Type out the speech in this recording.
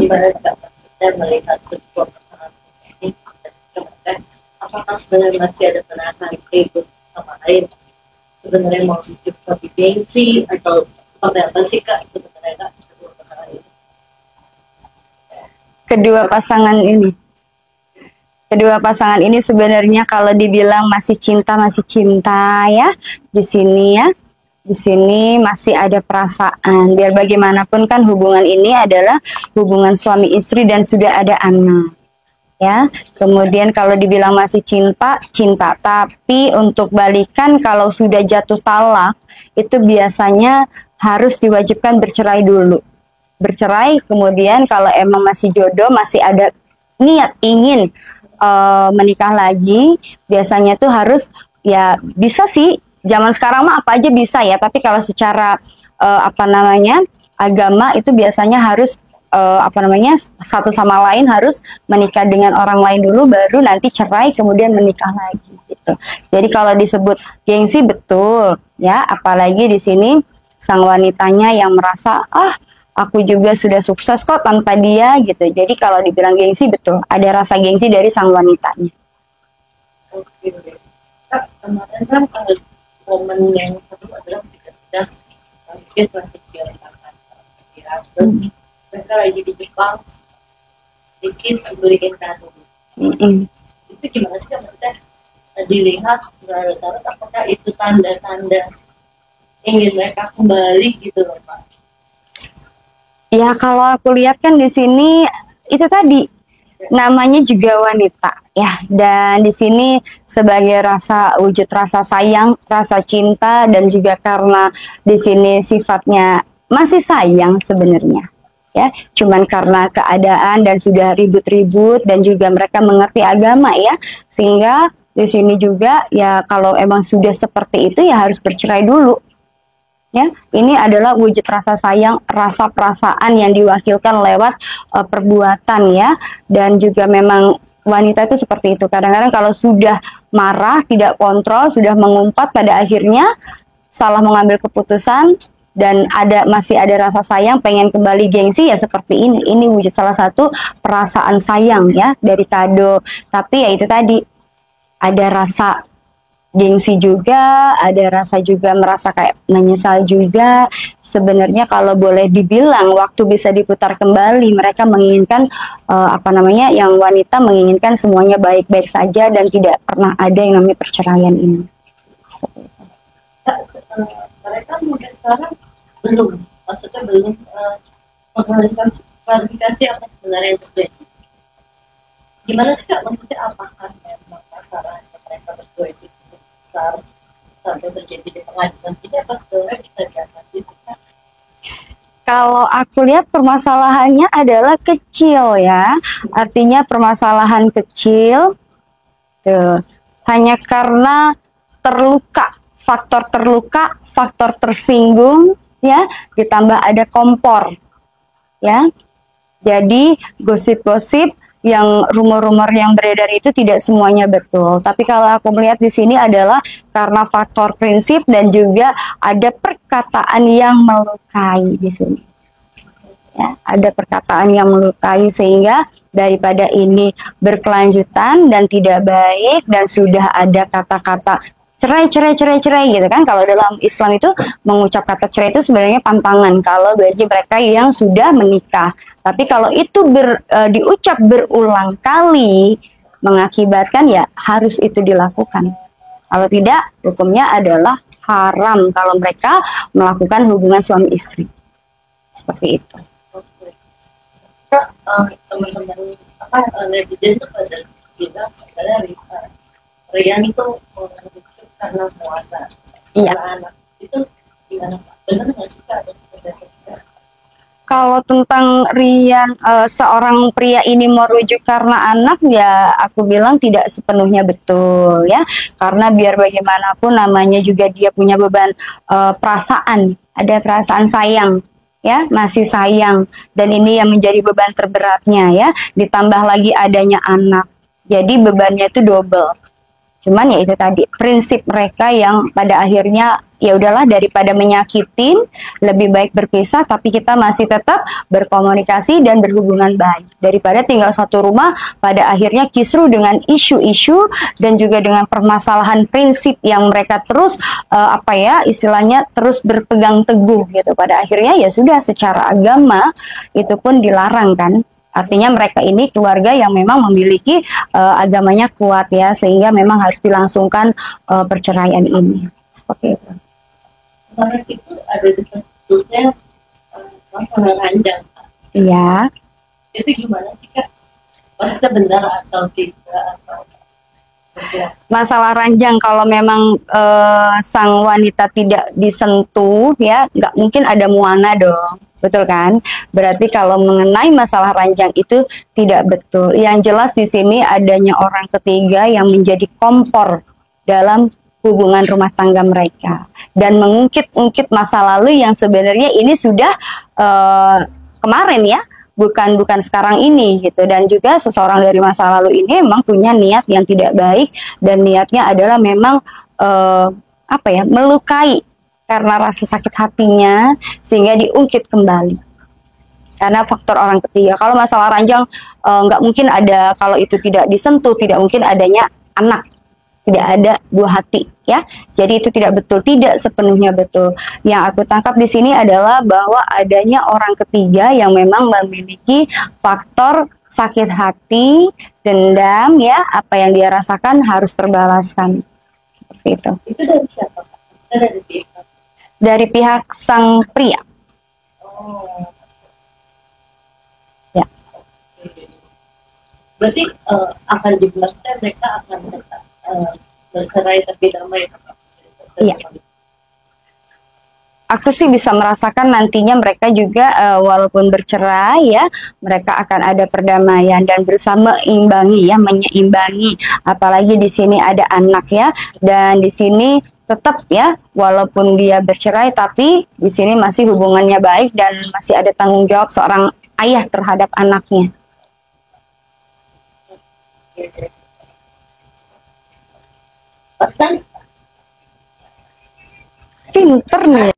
gimana kita melihat bentuk ini, apakah sebenarnya masih ada perasaan ego sama lain sebenarnya mau hidup lebih gengsi atau apa sih Kak sebenarnya kedua pasangan ini sebenarnya kalau dibilang masih cinta ya di sini ya. Di sini masih ada perasaan. Biar bagaimanapun kan hubungan ini adalah hubungan suami istri dan sudah ada anak. Ya. Kemudian kalau dibilang masih cinta, tapi untuk balikan kalau sudah jatuh talak itu biasanya harus diwajibkan bercerai dulu. Bercerai, kemudian kalau emang masih jodoh, masih ada niat ingin menikah lagi, biasanya tuh harus ya bisa sih. Zaman sekarang mah apa aja bisa ya, tapi kalau secara agama itu biasanya harus satu sama lain harus menikah dengan orang lain dulu, baru nanti cerai kemudian menikah lagi gitu. Jadi kalau disebut gengsi betul ya, apalagi di sini sang wanitanya yang merasa aku juga sudah sukses kok tanpa dia gitu. Jadi kalau dibilang gengsi betul, ada rasa gengsi dari sang wanitanya. Oke. Kemarin kan momen yang satu adalah ketika dia masih jalan terus mereka lagi di Jepang sedikit beliin kado. Itu gimana sih maksudnya dilihat rata-rata apakah itu tanda-tanda ingin mereka kembali gitu loh Pak? Ya kalau aku lihat kan di sini itu tadi namanya juga wanita ya, dan di sini sebagai wujud rasa sayang, rasa cinta, dan juga karena di sini sifatnya masih sayang sebenarnya ya, cuman karena keadaan dan sudah ribut-ribut dan juga mereka mengerti agama ya, sehingga di sini juga ya kalau emang sudah seperti itu ya harus bercerai dulu. Ya, ini adalah wujud rasa sayang, rasa perasaan yang diwakilkan lewat perbuatan ya, dan juga memang wanita itu seperti itu. Kadang-kadang kalau sudah marah, tidak kontrol, sudah mengumpat, pada akhirnya salah mengambil keputusan dan masih ada rasa sayang, pengen kembali gengsi ya seperti ini. Ini wujud salah satu perasaan sayang ya dari kado. Tapi ya itu tadi ada rasa gengsi juga, ada rasa juga merasa kayak menyesal juga. Sebenarnya kalau boleh dibilang waktu bisa diputar kembali, mereka menginginkan yang wanita menginginkan semuanya baik-baik saja dan tidak pernah ada yang namanya perceraian ini. Mereka mungkin sekarang maksudnya belum mengalihkan klarifikasi apa sebenarnya yang terjadi. Gimana sih Kak, maksudnya apakah memang pasaran mereka berdua itu sampai terjadi di pengadilan ini apa sebenarnya bisa diatasi? Kalau aku lihat permasalahannya adalah kecil ya, artinya permasalahan kecil tuh, hanya karena faktor terluka, faktor tersinggung ya, ditambah ada kompor ya. Jadi gosip-gosip yang rumor-rumor yang beredar itu tidak semuanya betul. Tapi kalau aku melihat di sini adalah karena faktor prinsip dan juga ada perkataan yang melukai di sini. Ya, ada perkataan yang melukai sehingga daripada ini berkelanjutan dan tidak baik dan sudah ada kata-kata cerai gitu kan. Kalau dalam Islam itu mengucap kata cerai itu sebenarnya pantangan kalau bagi mereka yang sudah menikah. Tapi kalau itu diucap berulang kali mengakibatkan ya harus itu dilakukan. Kalau tidak, hukumnya adalah haram kalau mereka melakukan hubungan suami istri. Seperti itu. Teman-teman netizen itu pada bilang dari Rian itu karena puasa. Iya. Anak itu gimana Pak? Benar nggak sih Kak? Kalau tentang Rian, seorang pria ini merujuk karena anak, ya aku bilang tidak sepenuhnya betul ya. Karena biar bagaimanapun namanya juga dia punya beban perasaan, ada perasaan sayang ya, masih sayang. Dan ini yang menjadi beban terberatnya ya. Ditambah lagi adanya anak, jadi bebannya itu double. Cuman ya itu tadi prinsip mereka yang pada akhirnya ya udahlah, daripada menyakitin lebih baik berpisah tapi kita masih tetap berkomunikasi dan berhubungan baik daripada tinggal satu rumah pada akhirnya kisruh dengan isu-isu dan juga dengan permasalahan prinsip yang mereka terus apa ya istilahnya terus berpegang teguh gitu. Pada akhirnya ya sudah, secara agama itu pun dilarang kan. Artinya mereka ini keluarga yang memang memiliki agamanya kuat ya, sehingga memang harus dilangsungkan perceraian ini. Seperti itu. Kemarin itu ada disebutnya masalah ranjang. Iya. Itu gimana sih Kak? Maksudnya benar atau tidak atau tidak? Masalah ranjang kalau memang sang wanita tidak disentuh ya nggak mungkin ada muana dong, betul kan? Berarti kalau mengenai masalah ranjang itu tidak betul. Yang jelas di sini adanya orang ketiga yang menjadi kompor dalam hubungan rumah tangga mereka dan mengungkit-ungkit masa lalu yang sebenarnya ini sudah kemarin ya, bukan sekarang ini gitu. Dan juga seseorang dari masa lalu ini memang punya niat yang tidak baik dan niatnya adalah memang apa ya, melukai karena rasa sakit hatinya sehingga diungkit kembali karena faktor orang ketiga. Kalau masalah ranjang nggak mungkin ada, kalau itu tidak disentuh tidak mungkin adanya anak, tidak ada buah hati ya. Jadi itu tidak betul, tidak sepenuhnya betul. Yang aku tangkap di sini adalah bahwa adanya orang ketiga yang memang memiliki faktor sakit hati, dendam ya, apa yang dia rasakan harus terbalaskan. Seperti itu. Itu dari siapa Kak? Itu dari pihak. Dari pihak sang pria. Oh. Ya. Berarti akan dijelaskan mereka akan tetap bercerai tapi damai. Iya. Aku sih bisa merasakan nantinya mereka juga walaupun bercerai ya, mereka akan ada perdamaian dan berusaha meimbangi ya, menyeimbangi. Apalagi di sini ada anak ya, dan di sini tetap ya, walaupun dia bercerai tapi di sini masih hubungannya baik dan masih ada tanggung jawab seorang ayah terhadap anaknya. Pasang Pinter nih.